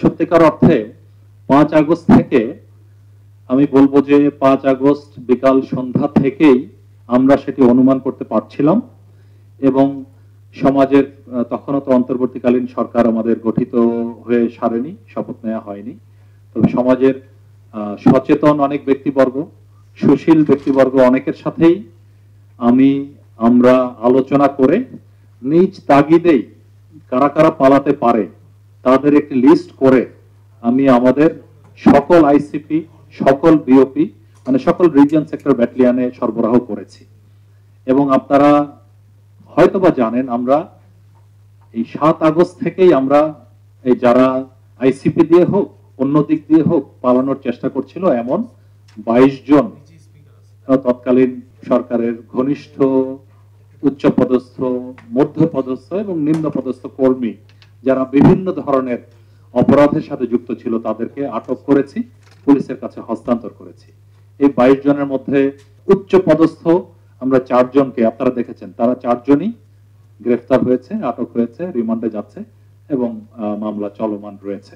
সত্যিকার অর্থে 5 আগস্ট থেকে আমি বলবো যে 5 আগস্ট বিকাল সন্ধ্যা থেকেই আমরা সেটি অনুমান করতে পারছিলাম এবং সমাজের তখনও তো অন্তর্বর্তীকালীন সরকার আমাদের গঠিত হয়ে সারেনি, শপথ নেওয়া হয়নি। তবে সমাজের সচেতন অনেক ব্যক্তিবর্গ, সুশীল ব্যক্তিবর্গ অনেকের সাথেই আমরা আলোচনা করে নিজ তাগিদেই কারা কারা পালাতে পারে তাদের একটি লিস্ট করে আমি আমাদের সকল আইসিপি, সকল বিওপি মানে সকল রিজিয়ন সেক্টর ব্যাটালিয়নে সরবরাহ করেছি। এবং আপনারা হয়তোবা জানেন আমরা এই 7 আগস্ট থেকেই আমরা এই যারা আইসিপি দিয়ে হোক অন্য দিক দিয়ে হোক পালানোর চেষ্টা করছিল এমন 22 জন তৎকালীন সরকারের ঘনিষ্ঠ উচ্চপদস্থ, মধ্যপদস্থ এবং নিম্নপদস্থ কর্মী যারা বিভিন্ন ধরনের অপরাধের সাথে যুক্ত ছিল তাদেরকে আটক করেছি, পুলিশের কাছে হস্তান্তর করেছি। এই 22 জনের মধ্যে উচ্চপদস্থ আমরা 4 জনকে আপনারা দেখেছেন, তারা 4 জনই গ্রেফতার হয়েছে, আটক হয়েছে, রিমান্ডে যাচ্ছে এবং মামলা চলমান রয়েছে।